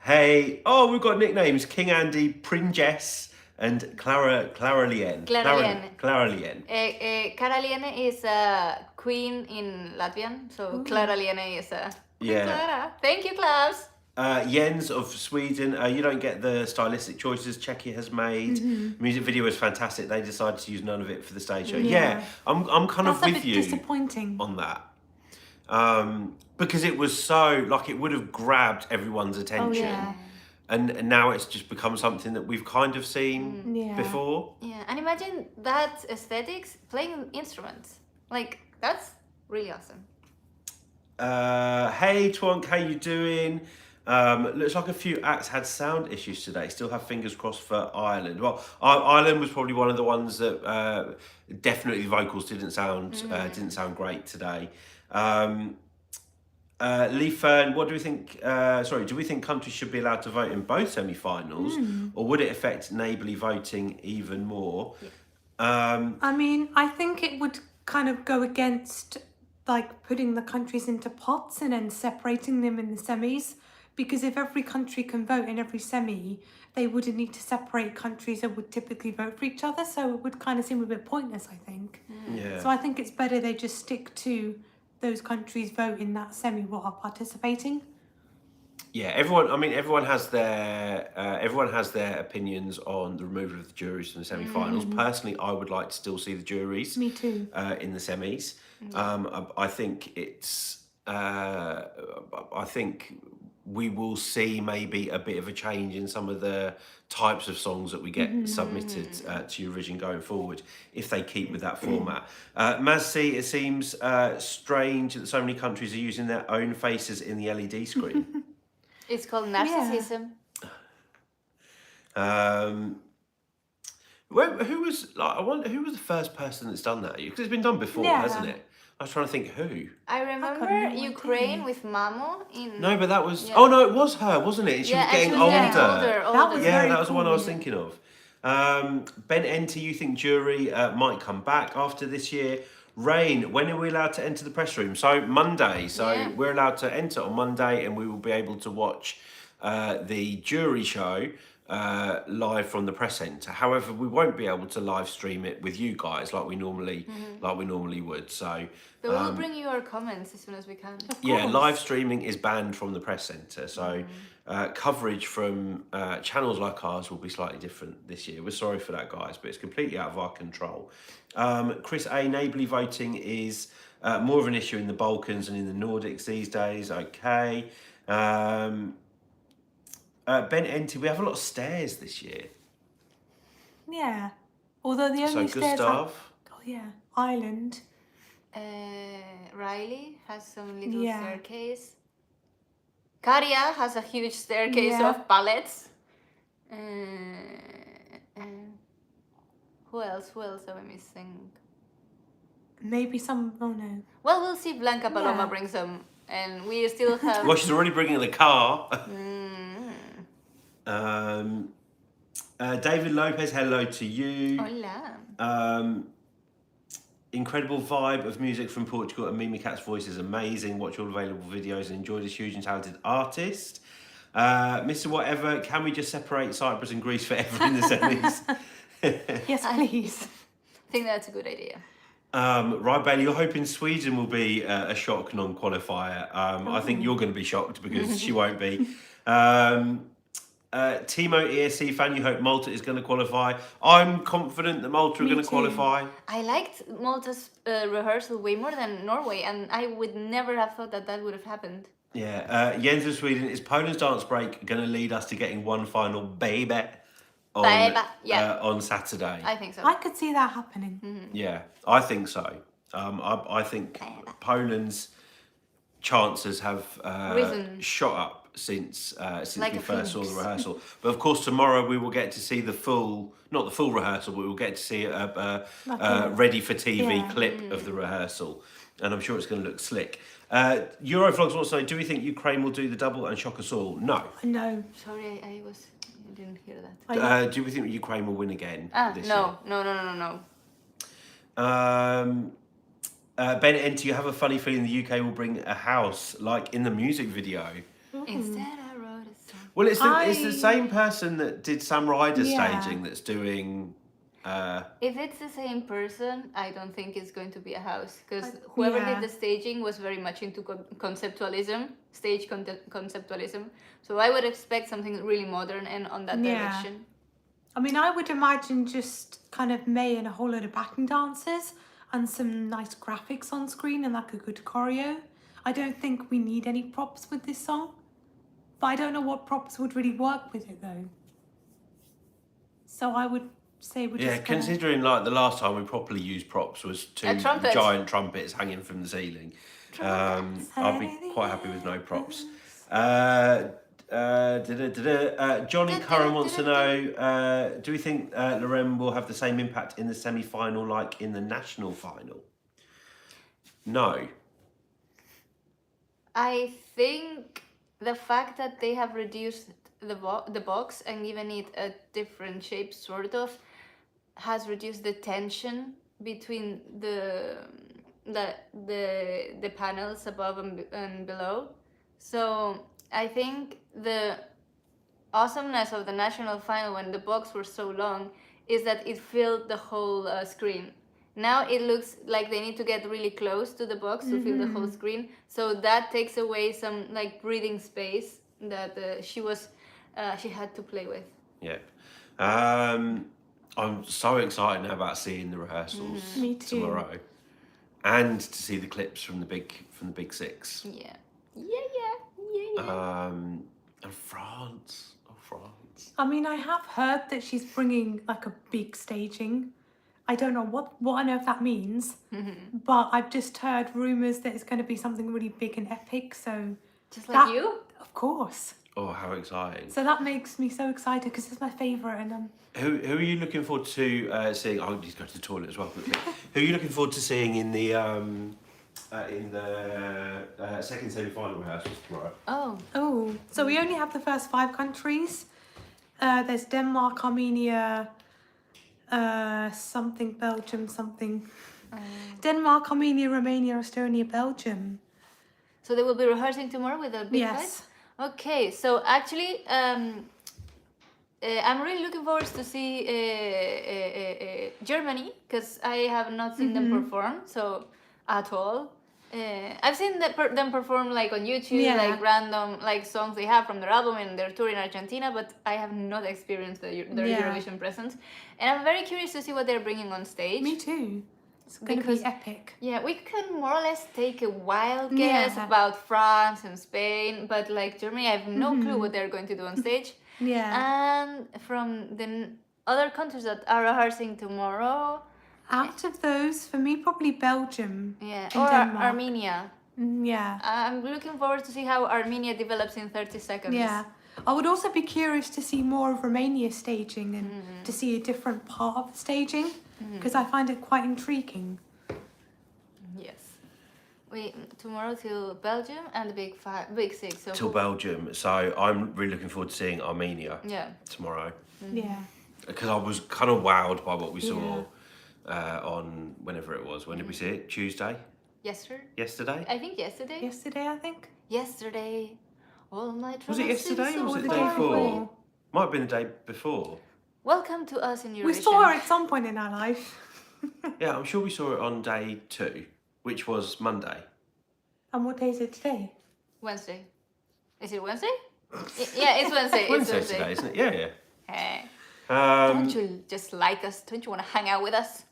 Hey, we've got nicknames: King Andy, Prinjess, and Clara Lien. Clara Lien. Cara Liene is a queen in Latvian, so Clara Liene is a Queen Clara. Thank you, Klaus. Jens of Sweden, you don't get the stylistic choices Czechia has made. Music video was fantastic. They decided to use none of it for the stage show. Yeah, I'm kind of with you disappointing on that. Because it was so, like, it would have grabbed everyone's attention. And now it's just become something that we've kind of seen before. Yeah, and imagine that aesthetics playing instruments. Like, that's really awesome. Hey Twonk, how you doing? Looks like a few acts had sound issues today. Still have fingers crossed for Ireland. Well, Ireland was probably one of the ones that definitely the vocals didn't sound great today. Lee Fern, what do we think? Do we think countries should be allowed to vote in both semi-finals, or would it affect neighbourly voting even more? I mean, I think it would kind of go against like putting the countries into pots and then separating them in the semis, because if every country can vote in every semi, they wouldn't need to separate countries that would typically vote for each other, so it would kind of seem a bit pointless, I think. So I think it's better they just stick to those countries vote in that semi what are participating. Yeah, everyone has their opinions on the removal of the juries from the semi-finals. Personally, I would like to still see the juries. Me too. In the semis. I think I think we will see maybe a bit of a change in some of the types of songs that we get submitted to Eurovision going forward if they keep with that format. Mazzi, it seems strange that so many countries are using their own faces in the LED screen. It's called narcissism. Who was the first person that's done that? Because it's been done before, hasn't it? I was trying to think who. I remember Ukraine with Mamo in... No, but that was... Yeah. Oh, no, it was her, wasn't it? And she was getting older. That was the one I was thinking of. Ben Enter, you think jury might come back after this year? Rain, when are we allowed to enter the press room? So Monday. So we're allowed to enter on Monday, and we will be able to watch the jury show live from the press centre. However, we won't be able to live stream it with you guys like we normally would. So but we'll bring you our comments as soon as we can. Yeah, live streaming is banned from the press centre. So coverage from channels like ours will be slightly different this year. We're sorry for that, guys, but it's completely out of our control. Chris A, neighbourly voting is more of an issue in the Balkans and in the Nordics these days. Okay. Ben Enti, we have a lot of stairs this year. Yeah. Although the only stairs... Gustav. Ireland. Riley has some little staircase. Karia has a huge staircase of pallets. Who else are we missing? Maybe some... Oh, no. Well, we'll see if Blanca Paloma brings them. And we still have... Well, she's already bringing the car. David Lopez, hello to you. Hola. Incredible vibe of music from Portugal, and Mimi Cat's voice is amazing. Watch all available videos and enjoy this huge and talented artist. Mr. Whatever, can we just separate Cyprus and Greece forever in the semis? Yes, please. I think that's a good idea. Right, Bailey, you're hoping Sweden will be a shock non-qualifier. I think you're going to be shocked because she won't be. Timo ESC fan, you hope Malta is going to qualify. I'm confident that Malta are going to qualify. I liked Malta's rehearsal way more than Norway, and I would never have thought that would have happened. Yeah, Jens of Sweden, is Poland's dance break going to lead us to getting one final baby on Saturday? I think so. I could see that happening. Yeah, I think so. I think Poland's chances have shot up since Like we a first saw the phoenix. rehearsal. But of course, tomorrow we will get to see the full, not the full rehearsal, but we'll get to see a ready for TV clip of the rehearsal, and I'm sure it's going to look slick. Eurovlogs wants to know: do we think Ukraine will do the double and shock us all? No. No. Sorry, I didn't hear that. Do we think Ukraine will win again this No. Ben Ent, you have a funny feeling the UK will bring a house like in the music video. Instead, I wrote a song. Well, it's the same person that did Sam Ryder staging that's doing. If it's the same person, I don't think it's going to be a house, because whoever did the staging was very much into conceptualism, stage conceptualism. So I would expect something really modern and on that direction. I mean, I would imagine just kind of May and a whole load of backing dancers and some nice graphics on screen and like a good choreo. I don't think we need any props with this song, but I don't know what props would really work with it though. So I would say we're just considering like the last time we properly used props was two giant trumpets hanging from the ceiling. I'd be quite happy with no props. Johnny Curran wants to know, do we think Lorraine will have the same impact in the semi-final like in the national final? No. I think the fact that they have reduced the box and given it a different shape, sort of, has reduced the tension between the panels above and below. So I think the awesomeness of the national final when the box were so long is that it filled the whole screen. Now it looks like they need to get really close to the box to fill the whole screen. So that takes away some like breathing space that she had to play with. Yeah. I'm so excited now about seeing the rehearsals tomorrow, and to see the clips from the big six. Yeah. And France. I mean, I have heard that she's bringing like a big staging. I don't know what on earth that means, but I've just heard rumours that it's going to be something really big and epic. So just like you, of course. Oh, how exciting! So that makes me so excited because it's my favourite. And who are you looking forward to seeing? I need to go to the toilet as well quickly. Who are you looking forward to seeing in the second semi-final rehearsals tomorrow? Oh, so we only have the first 5 countries. There's Denmark, Armenia, something, Belgium, something. Denmark, Armenia, Romania, Estonia, Belgium. So they will be rehearsing tomorrow with a big fight? Okay, so actually, I'm really looking forward to see Germany, because I have not seen them perform, so at all. I've seen them perform like on YouTube, like random like songs they have from their album and their tour in Argentina, but I have not experienced their Eurovision presence. And I'm very curious to see what they're bringing on stage. Me too. It's going to be epic. Yeah, we can more or less take a wild guess about France and Spain, but like Germany, I have no clue what they're going to do on stage. And from the other countries that are rehearsing tomorrow, out of those, for me, probably Belgium. Or Denmark. Armenia. Yeah. I'm looking forward to see how Armenia develops in 30 seconds. Yeah. I would also be curious to see more of Romania staging and to see a different part of the staging, because I find it quite intriguing. Yes. Tomorrow till Belgium and the big six. So till Belgium. So I'm really looking forward to seeing Armenia tomorrow. Yeah. Because I was kind of wowed by what we saw on whenever it was. When did we see it? Tuesday? Yesterday? I think yesterday. Yesterday. All my troubles. Was it yesterday or was it the day before? Might have been the day before. Welcome to us in Eurovision. We saw her at some point in our life. Yeah, I'm sure we saw it on day 2, which was Monday. And what day is it today? Wednesday. Is it Wednesday? Yeah, it's Wednesday. Wednesday today, isn't it? Yeah. Hey. Don't you just like us? Don't you want to hang out with us?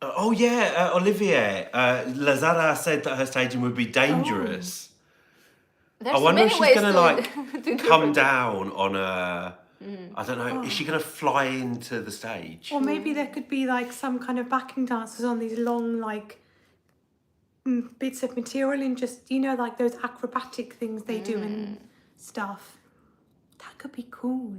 Olivier. Lazara said that her staging would be dangerous. There's I wonder if she's going to come down on a... I don't know, is she going to fly into the stage? Or maybe there could be like some kind of backing dancers on these long like bits of material and just, like those acrobatic things they do in stuff. That could be cool.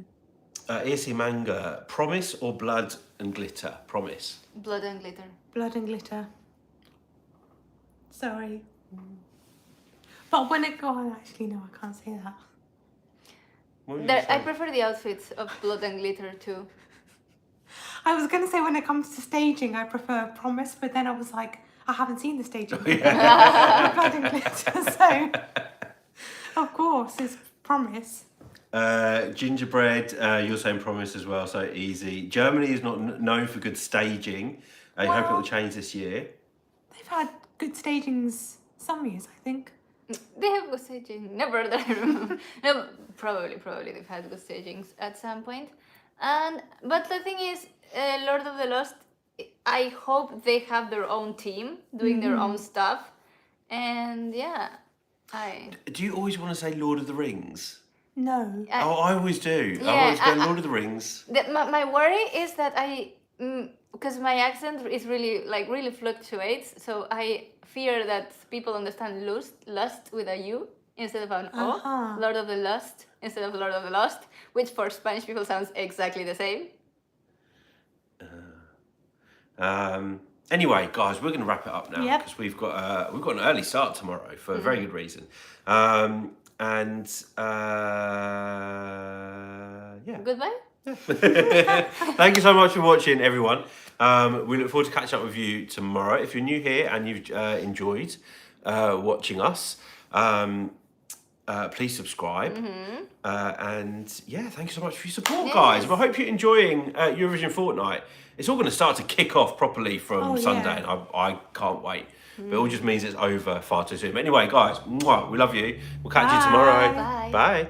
ESC Manga, Promise or Blood and Glitter? Promise. Blood and glitter. Blood and glitter. Sorry. But when it goes, actually, no, I can't say that. What were you I saying? prefer the outfits of blood and glitter too. I was going to say when it comes to staging, I prefer Promise, but then I was like, I haven't seen the staging. Blood and glitter, so of course it's Promise. Gingerbread, you're saying Promise as well, so easy. Germany is not known for good staging. I hope it will change this year. They've had good stagings some years, I think. They have good staging. Never that I remember. No, probably they've had good stagings at some point. But the thing is, Lord of the Lost, I hope they have their own team doing their own stuff, and yeah, Do you always want to say Lord of the Rings? No. I always do. yeah, I always go Lord of the Rings. My worry is that because my accent is really fluctuates, so I fear that people understand lust with a U instead of an O, Lord of the Lust instead of Lord of the Lost, which for Spanish people sounds exactly the same. Anyway, guys, we're going to wrap it up now Yep. because we've got an early start tomorrow for a very good reason. Yeah. Goodbye. Thank you so much for watching, everyone. We look forward to catching up with you tomorrow. If you're new here and you've enjoyed watching us, please subscribe. And yeah, thank you so much for your support, guys. I hope you're enjoying Eurovision Fortnight. It's all going to start to kick off properly from Sunday, and I can't wait. But it all just means it's over far too soon. But anyway, guys, we love you. We'll catch you tomorrow. Bye. Bye.